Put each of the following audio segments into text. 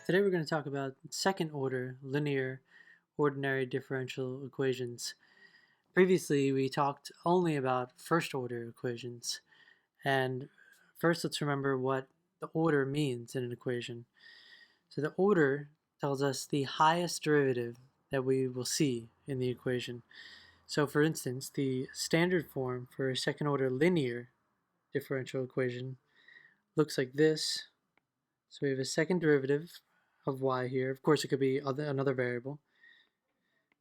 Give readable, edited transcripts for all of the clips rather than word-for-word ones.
Today we're going to talk about second order linear ordinary differential equations. Previously we talked only about first order equations, and first let's remember what the order means in an equation. So the order tells us the highest derivative that we will see in the equation. So for instance, the standard form for a second order linear differential equation looks like this. So we have a second derivative of y here. Of course, it could be another variable,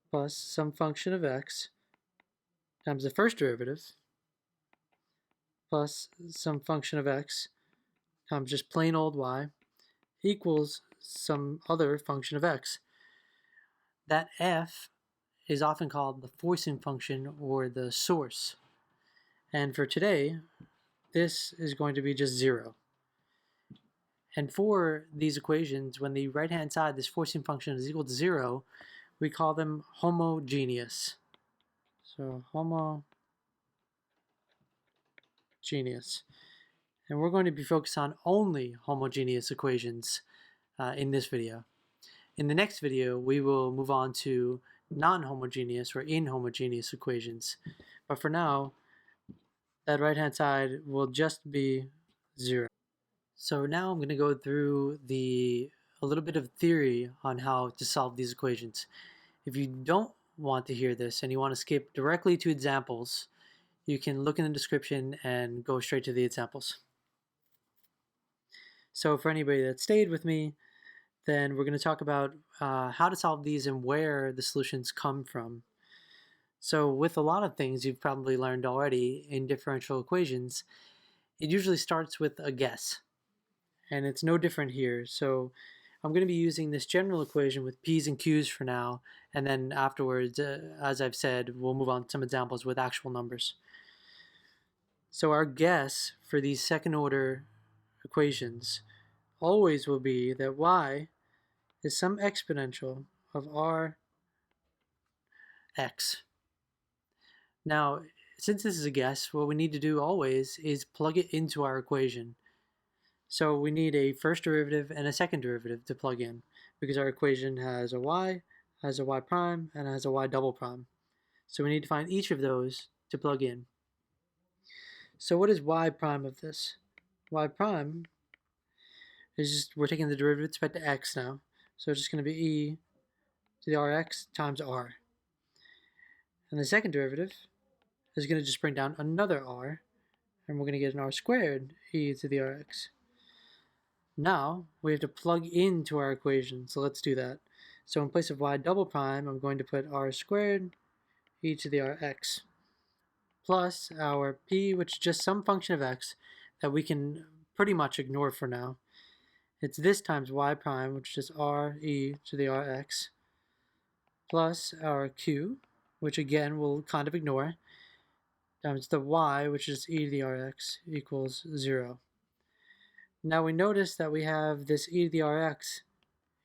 plus some function of x times the first derivative, plus some function of x times just plain old y, equals some other function of x. That f is often called the forcing function or the source. And for today, this is going to be just 0. And for these equations, when the right-hand side, this forcing function is equal to 0, we call them homogeneous. So homogeneous. And we're going to be focused on only homogeneous equations in this video. In the next video, we will move on to non-homogeneous or inhomogeneous equations. But for now, that right-hand side will just be 0. So now I'm going to go through a little bit of theory on how to solve these equations. If you don't want to hear this and you want to skip directly to examples, you can look in the description and go straight to the examples. So for anybody that stayed with me, then we're going to talk about how to solve these and where the solutions come from. So with a lot of things you've probably learned already in differential equations, it usually starts with a guess. And it's no different here. So I'm going to be using this general equation with p's and q's for now, and then afterwards, as I've said, we'll move on to some examples with actual numbers. So our guess for these second order equations always will be that y is some exponential of Rx. Now, since this is a guess, what we need to do always is plug it into our equation. So we need a first derivative and a second derivative to plug in, because our equation has a y, has a y prime, and has a y double prime. So we need to find each of those to plug in. So what is y prime of this? Y prime is just, we're taking the derivative with respect to x now. So it's just going to be e to the rx times r. And the second derivative is going to just bring down another r, and we're going to get an r squared e to the rx. Now we have to plug into our equation, so let's do that. So in place of y double prime, I'm going to put r squared e to the rx plus our p, which is just some function of x that we can pretty much ignore for now. It's this times y prime, which is r e to the rx, plus our q, which again we'll kind of ignore, times the y, which is e to the rx, equals 0. Now we notice that we have this e to the rx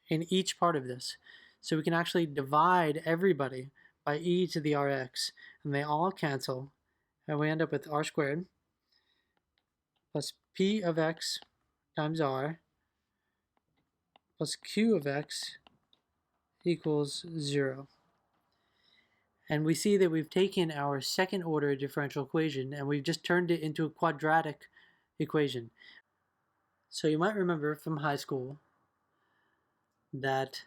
in each part of this. So we can actually divide everybody by e to the rx, and they all cancel, and we end up with r squared plus p of x times r plus q of x equals 0. And we see that we've taken our second order differential equation and we've just turned it into a quadratic equation. So you might remember from high school that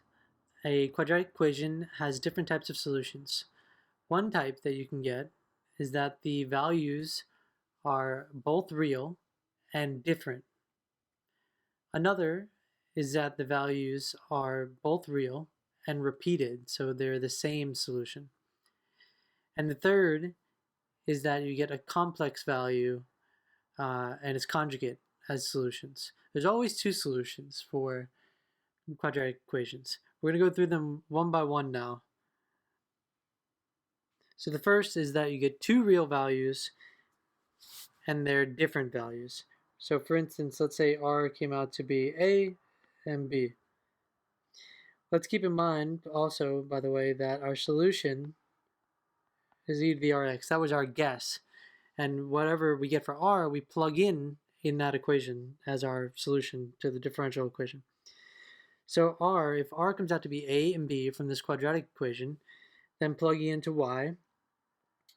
a quadratic equation has different types of solutions. One type that you can get is that the values are both real and different. Another is that the values are both real and repeated, so they're the same solution. And the third is that you get a complex value and its conjugate as solutions. There's always two solutions for quadratic equations. We're going to go through them one by one now. So the first is that you get two real values and they're different values. So for instance, let's say r came out to be a and b. Let's keep in mind also, by the way, that our solution is e to the rx. That was our guess. And whatever we get for r, we plug in that equation as our solution to the differential equation. So if r comes out to be a and b from this quadratic equation, then plugging into y,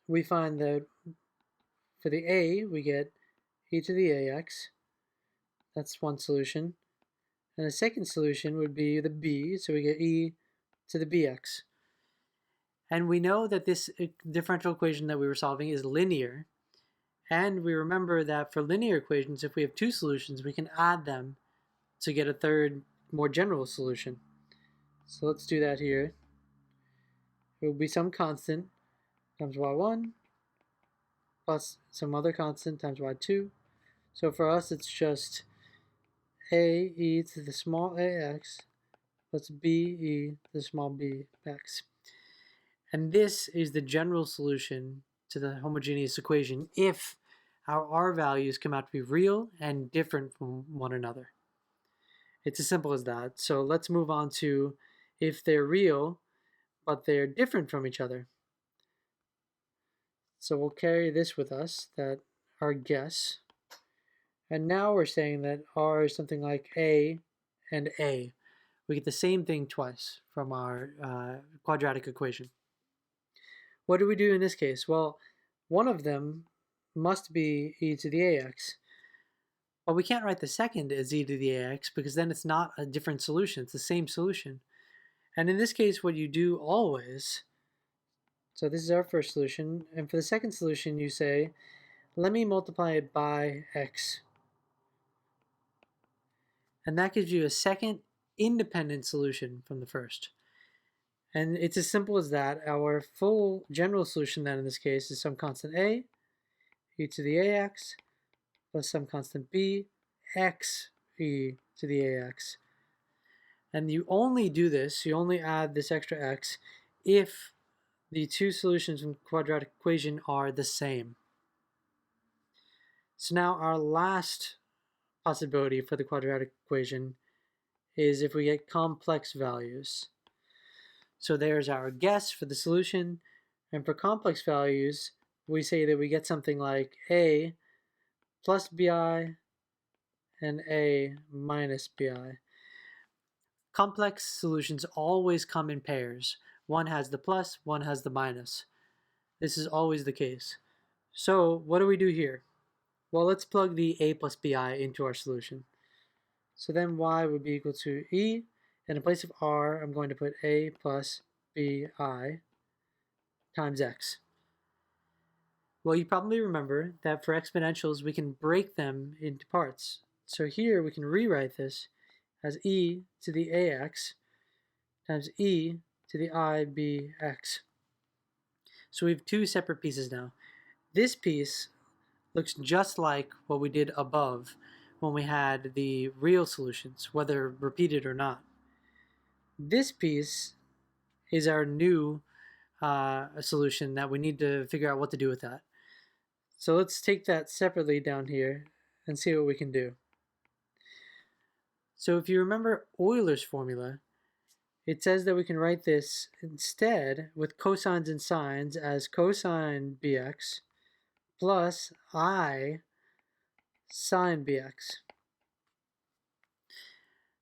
we find that for the a, we get e to the ax. That's one solution. And the second solution would be the b, so we get e to the bx. And we know that this differential equation that we were solving is linear. And we remember that for linear equations, if we have two solutions, we can add them to get a third, more general solution. So let's do that here. It will be some constant times y1 plus some other constant times y2. So for us, it's just a e to the small ax plus b e to the small bx. And this is the general solution to the homogeneous equation if our r values come out to be real and different from one another. It's as simple as that. So let's move on to if they're real, but they're different from each other. So we'll carry this with us, that our guess. And now we're saying that r is something like a and a. We get the same thing twice from our quadratic equation. What do we do in this case? Well, one of them must be e to the ax. Well, we can't write the second as e to the ax because then it's not a different solution. It's the same solution. And in this case, what you do always, so this is our first solution, and for the second solution you say, let me multiply it by x. And that gives you a second independent solution from the first. And it's as simple as that. Our full general solution then in this case is some constant a, e to the ax, plus some constant b, x e to the ax. And you only do this, you only add this extra x, if the two solutions from the quadratic equation are the same. So now our last possibility for the quadratic equation is if we get complex values. So there's our guess for the solution, and for complex values, we say that we get something like a plus bi and a minus bi. Complex solutions always come in pairs. One has the plus, one has the minus. This is always the case. So what do we do here? Well, let's plug the a plus bi into our solution. So then y would be equal to e, and in place of r, I'm going to put a plus bi times x. Well, you probably remember that for exponentials, we can break them into parts. So here we can rewrite this as e to the ax times e to the ibx. So we have two separate pieces now. This piece looks just like what we did above when we had the real solutions, whether repeated or not. This piece is our new solution that we need to figure out what to do with that. So let's take that separately down here and see what we can do. So if you remember Euler's formula, it says that we can write this instead with cosines and sines as cosine bx plus I sine bx.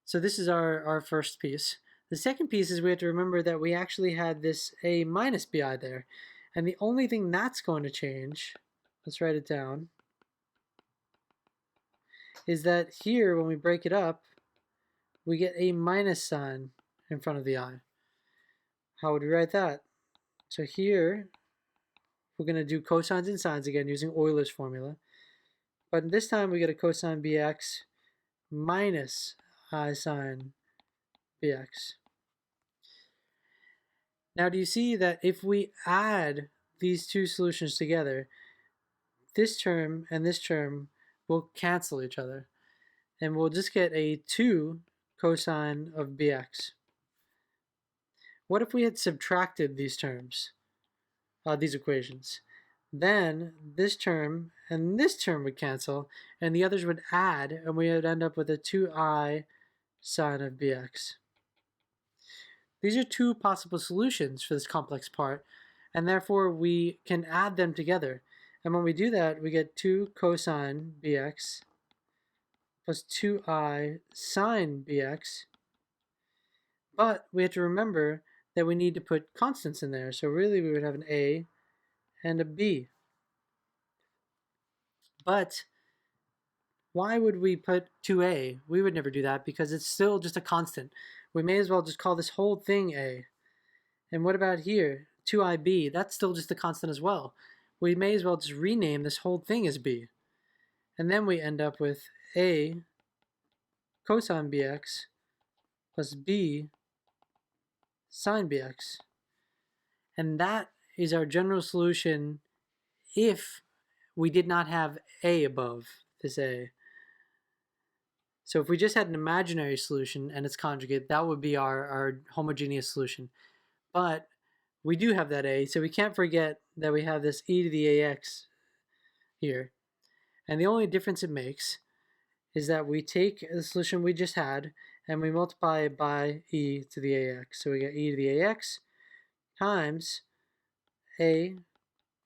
So this is our first piece. The second piece is we have to remember that we actually had this a minus bi there. And the only thing that's going to change, let's write it down, is that here when we break it up, we get a minus sign in front of the I. How would we write that? So here, we're going to do cosines and sines again using Euler's formula. But this time we get a cosine bx minus I sine bx. Now do you see that if we add these two solutions together, this term and this term will cancel each other. And we'll just get a 2 cosine of bx. What if we had subtracted these terms, these equations? Then this term and this term would cancel, and the others would add, and we would end up with a 2i sine of bx. These are two possible solutions for this complex part, and therefore we can add them together. And when we do that, we get 2 cosine bx plus 2i sine bx But we have to remember that we need to put constants in there. So really we would have an a and a b. But why would we put 2a? We would never do that because it's still just a constant. We may as well just call this whole thing a. And what about here? 2ib, that's still just a constant as well. We may as well just rename this whole thing as b. And then we end up with a cosine bx plus b sine bx. And that is our general solution if we did not have a above this a. So if we just had an imaginary solution and its conjugate, that would be our homogeneous solution. But we do have that a, so we can't forget that we have this e to the ax here. And the only difference it makes is that we take the solution we just had and we multiply it by e to the ax. So we get e to the ax times a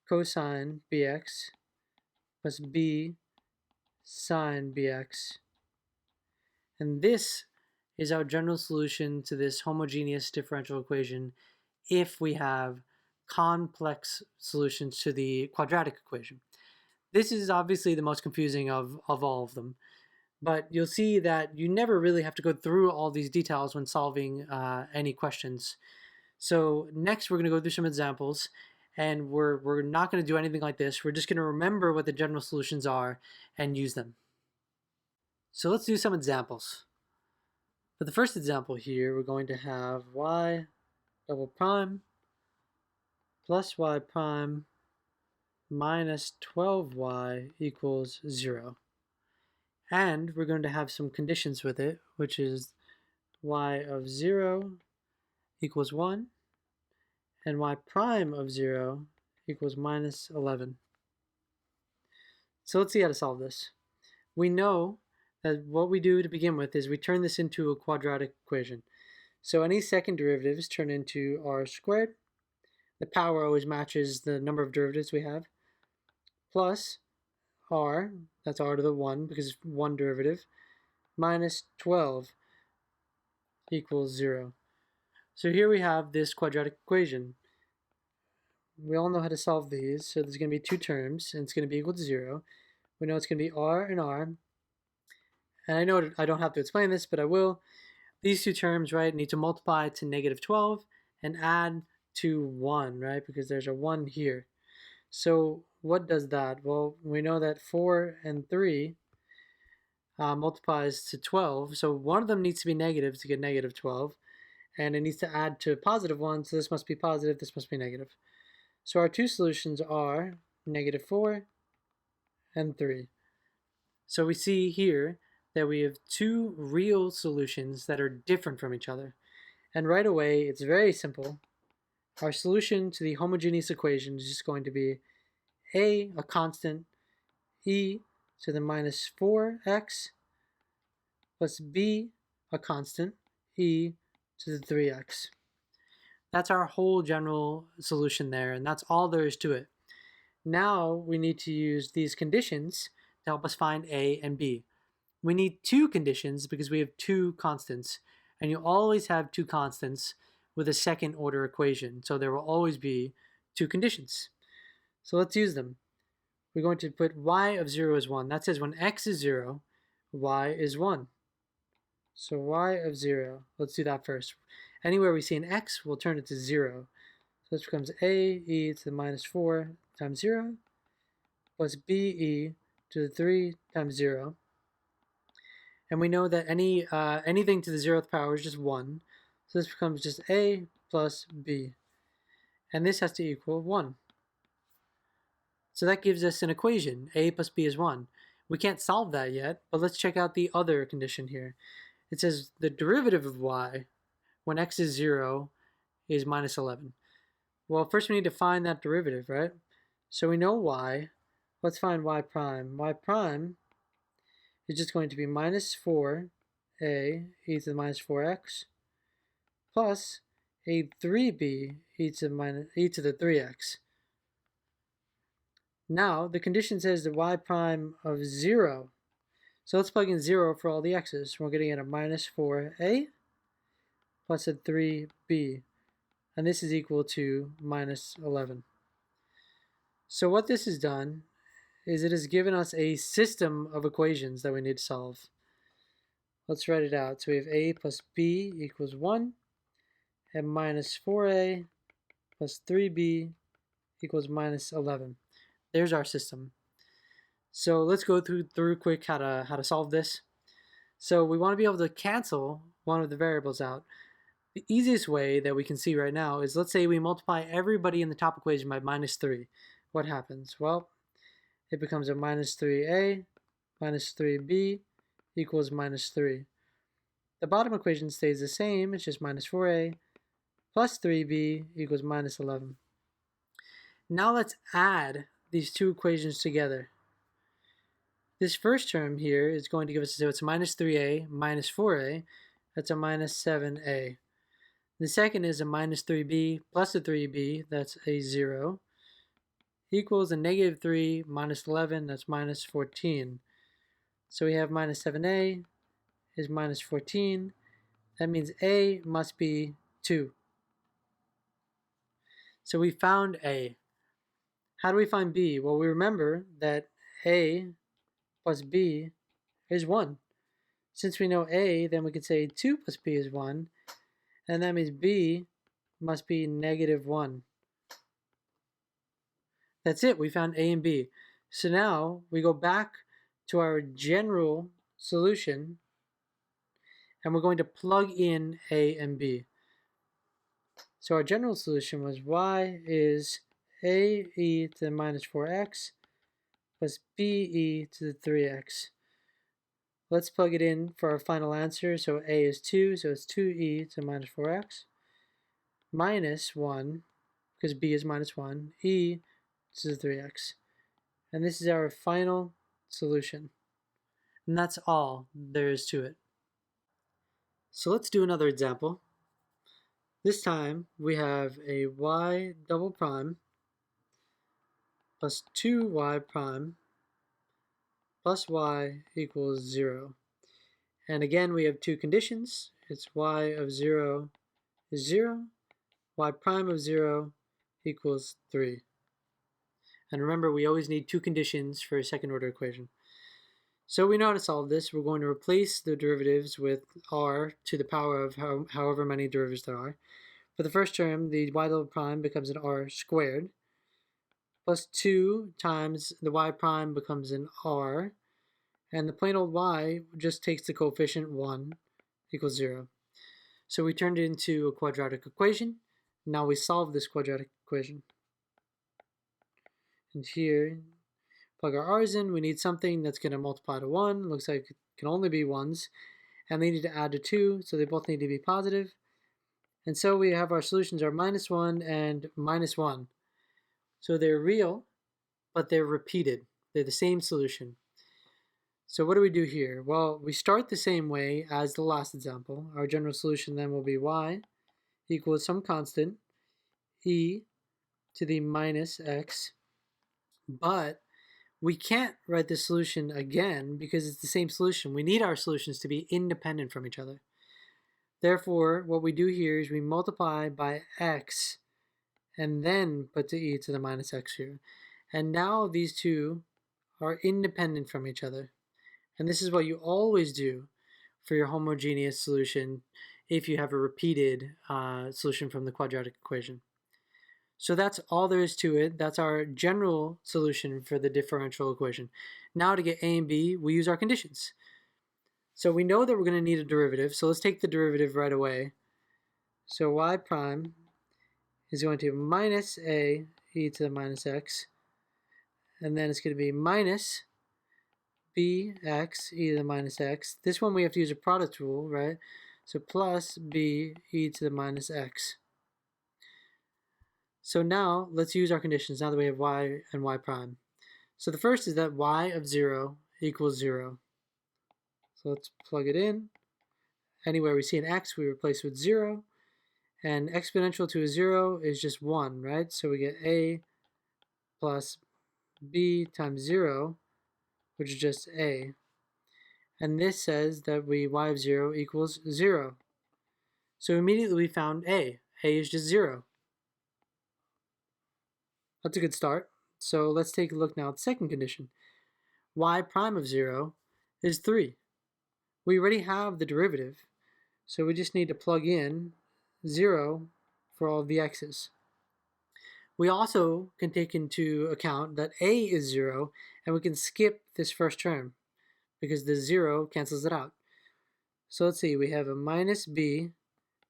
cosine bx plus b sine bx. And this is our general solution to this homogeneous differential equation if we have complex solutions to the quadratic equation. This is obviously the most confusing of all of them, but you'll see that you never really have to go through all these details when solving any questions. So next we're going to go through some examples, and we're not going to do anything like this. We're just going to remember what the general solutions are and use them. So let's do some examples. For the first example here, we're going to have y double prime plus y prime minus 12y equals 0. And we're going to have some conditions with it, which is y of 0 equals 1, and y prime of 0 equals minus 11. So let's see how to solve this. We know that what we do to begin with is we turn this into a quadratic equation. So any second derivatives turn into r squared. The power always matches the number of derivatives we have, plus r, that's r to the 1 because it's one derivative, minus 12 equals 0. So here we have this quadratic equation. We all know how to solve these, so there's going to be two terms, and it's going to be equal to 0. We know it's going to be r and r. And I know I don't have to explain this, but I will. These two terms, right, need to multiply to negative 12 and add to 1, right, because there's a 1 here. So what does that? Well, we know that 4 and 3 multiplies to 12, so one of them needs to be negative to get negative 12, and it needs to add to a positive 1, so this must be positive, this must be negative. So our two solutions are negative 4 and 3. So we see here that we have two real solutions that are different from each other. And right away, it's very simple. Our solution to the homogeneous equation is just going to be a constant, e to the minus 4x, plus b, a constant, e to the 3x. That's our whole general solution there, and that's all there is to it. Now we need to use these conditions to help us find a and b. We need two conditions because we have two constants, and you always have two constants with a second order equation, so there will always be two conditions. So let's use them. We're going to put y of 0 as 1. That says when x is 0, y is 1. So y of 0, let's do that first. Anywhere we see an x, we'll turn it to 0. So this becomes a e to the minus 4 times 0, plus b e to the 3 times 0. And we know that anything to the 0th power is just 1. So this becomes just a plus b. And this has to equal 1. So that gives us an equation. A plus b is 1. We can't solve that yet, but let's check out the other condition here. It says the derivative of y when x is 0 is minus 11. Well, first we need to find that derivative, right? So we know y. Let's find y prime. Y prime is just going to be minus 4a e to the minus 4x plus a 3b e to the 3x. Now the condition says that y prime of 0. So let's plug in 0 for all the x's. We're getting at a minus 4a plus a 3b. And this is equal to minus 11. So what this has done is it has given us a system of equations that we need to solve. Let's write it out. So we have a plus b equals 1, and minus 4a plus 3b equals minus 11. There's our system. So let's go through quick how to solve this. So we want to be able to cancel one of the variables out. The easiest way that we can see right now is, let's say we multiply everybody in the top equation by minus 3. What happens? Well, it becomes a minus 3a minus 3b equals minus 3. The bottom equation stays the same. It's just minus 4a plus 3b equals minus 11. Now let's add these two equations together. This first term here is going to give us, so it's minus 3a minus 4a. That's a minus 7a. The second is a minus 3b plus a 3b. That's a 0. Equals a negative 3 minus 11. That's minus 14. So we have minus 7a is minus 14. That means a must be 2. So we found a. How do we find b? Well, we remember that a plus b is 1. Since we know a, then we could say 2 plus b is 1. And that means b must be negative 1. That's it. We found a and b. So now we go back to our general solution, and we're going to plug in a and b. So our general solution was y is a e to the minus 4x plus b e to the 3x. Let's plug it in for our final answer. So a is 2, so it's 2e to the minus 4x minus 1, because b is minus 1, e to the 3x. And this is our final solution. And that's all there is to it. So let's do another example. This time we have a y double prime plus 2y prime plus y equals 0. And again, we have two conditions. It's y of 0 is 0, y prime of 0 equals 3. And remember, we always need two conditions for a second order equation. So we know how to solve this. We're going to replace the derivatives with r to the power of however many derivatives there are. For the first term, the y double prime becomes an r squared, plus 2 times the y prime becomes an r, and the plain old y just takes the coefficient 1 equals 0. So we turned it into a quadratic equation. Now we solve this quadratic equation. And here, plug our r's in. We need something that's going to multiply to 1. Looks like it can only be 1s. And they need to add to 2, so they both need to be positive. And so we have our solutions are minus 1 and minus 1. So they're real, but they're repeated. They're the same solution. So what do we do here? Well, we start the same way as the last example. Our general solution then will be y equals some constant, e to the minus x. But we can't write the solution again because it's the same solution. We need our solutions to be independent from each other. Therefore, what we do here is we multiply by x and then put the e to the minus x here. And now these two are independent from each other. And this is what you always do for your homogeneous solution if you have a repeated solution from the quadratic equation. So that's all there is to it. That's our general solution for the differential equation. Now to get a and b, we use our conditions. So we know that we're going to need a derivative, so let's take the derivative right away. So y prime is going to be minus a e to the minus x, and then it's going to be minus bx e to the minus x. This one we have to use a product rule, right? So plus b e to the minus x. So now let's use our conditions now that we have y and y prime. So the first is that y of 0 equals 0. So let's plug it in. Anywhere we see an x, we replace with 0. And exponential to a 0 is just 1, right? So we get a plus b times 0, which is just a. And this says that y of 0 equals 0. So immediately we found A. A is just 0. That's a good start. So let's take a look now at the second condition. Y prime of 0 is 3. We already have the derivative, so we just need to plug in 0 for all of the x's. We also can take into account that A is 0, and we can skip this first term because the 0 cancels it out. So let's see, we have a minus b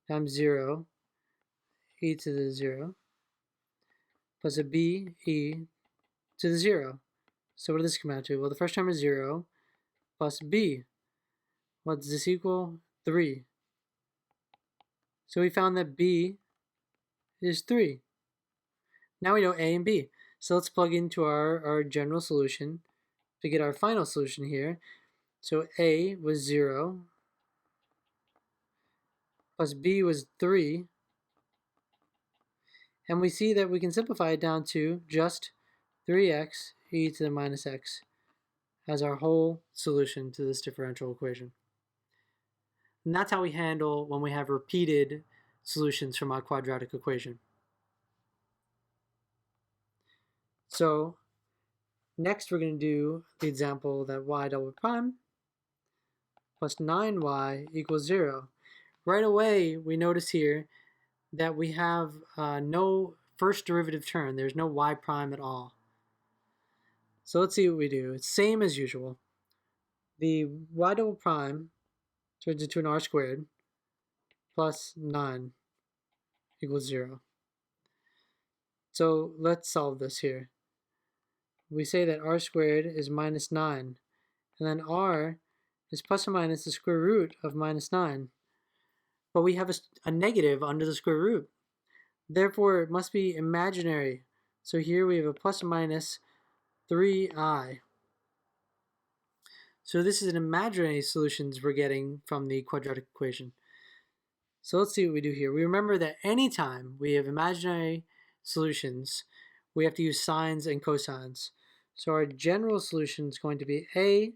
times 0 e to the 0 plus a b e to the 0. So what does this come out to? Well, the first term is 0 plus b. What does this equal? 3. So we found that b is 3. Now we know a and b. So let's plug into our general solution to get our final solution here. So a was 0 plus b was 3. And we see that we can simplify it down to just 3x e to the minus x as our whole solution to this differential equation. And that's how we handle when we have repeated solutions from our quadratic equation. So next we're going to do the example that y double prime plus 9y equals 0. Right away we notice here that we have no first derivative term. There's no y prime at all. So let's see what we do. It's same as usual. The y double prime turns into an r squared plus 9 equals 0. So let's solve this here. We say that r squared is minus 9, and then r is plus or minus the square root of minus 9. But we have a negative under the square root. Therefore, it must be imaginary. So here we have a plus or minus 3i. So this is an imaginary solutions we're getting from the quadratic equation. So let's see what we do here. We remember that anytime we have imaginary solutions, we have to use sines and cosines. So our general solution is going to be a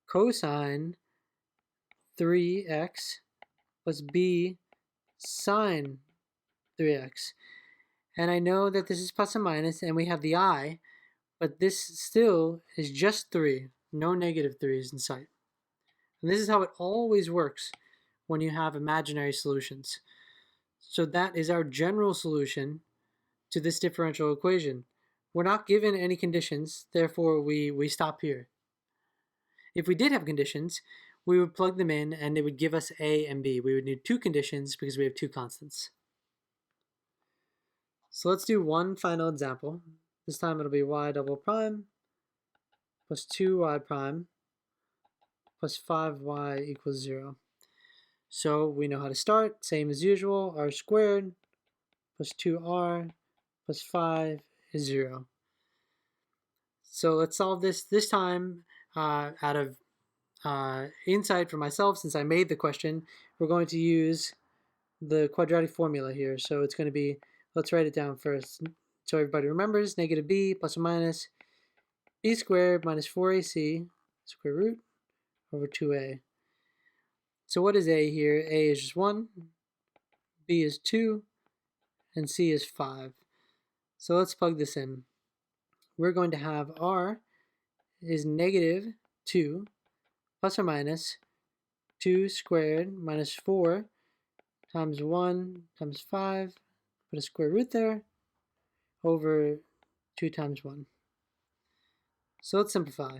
cosine 3x plus b sine 3x. And I know that this is plus and minus, and we have the I, but this still is just 3. No negative 3's in sight. And this is how it always works when you have imaginary solutions. So that is our general solution to this differential equation. We're not given any conditions, therefore we stop here. If we did have conditions, we would plug them in and it would give us a and b. We would need 2 conditions because we have 2 constants. So let's do one final example. This time it'll be y double prime plus 2y prime plus 5y equals 0. So we know how to start, same as usual, r squared plus 2r plus 5 is 0. So let's solve this time out of insight for myself, since I made the question. We're going to use the quadratic formula here. So it's going to be, let's write it down first so everybody remembers, negative b plus or minus b squared minus 4ac square root over 2a. So what is a here? A is just 1, b is 2, and c is 5. So let's plug this in. We're going to have r is negative 2 plus or minus 2 squared minus 4 times 1 times 5, put a square root there, over 2 times 1. So let's simplify.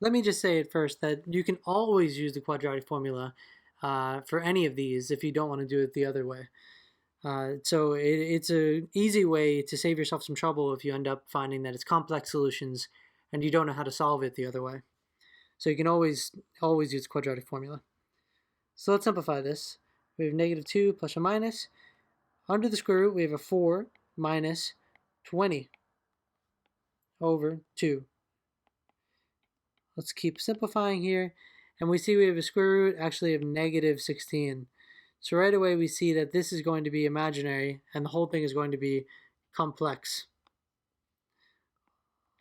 Let me just say at first that you can always use the quadratic formula for any of these if you don't want to do it the other way. So it's an easy way to save yourself some trouble if you end up finding that it's complex solutions and you don't know how to solve it the other way. So you can always use the quadratic formula. So let's simplify this. We have negative 2 plus or minus. Under the square root, we have a 4 minus 20 over 2. Let's keep simplifying here. And we see we have a square root actually of negative 16. So right away we see that this is going to be imaginary and the whole thing is going to be complex.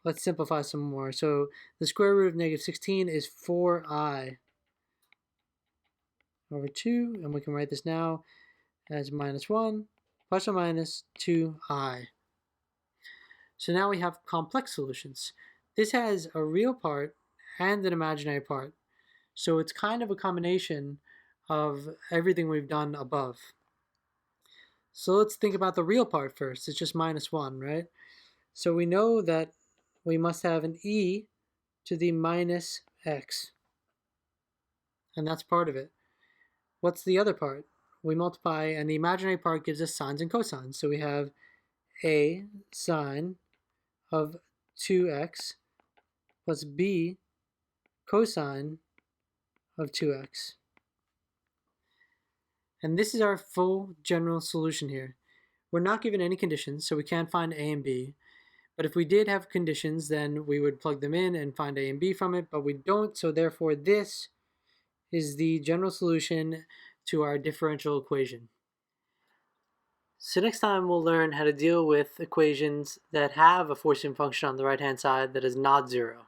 Let's simplify some more. So the square root of negative 16 is 4i over 2, and we can write this now as minus 1 plus or minus 2i. So now we have complex solutions. This has a real part and an imaginary part. So it's kind of a combination of everything we've done above. So let's think about the real part first. It's just minus 1, right? So we know that we must have an e to the minus x. And that's part of it. What's the other part? We multiply, and the imaginary part gives us sines and cosines. So we have a sine of 2x plus b cosine of 2x. And this is our full general solution here. We're not given any conditions, so we can't find a and b. But if we did have conditions, then we would plug them in and find a and b from it, but we don't, so therefore this is the general solution to our differential equation. So next time we'll learn how to deal with equations that have a forcing function on the right-hand side that is not 0.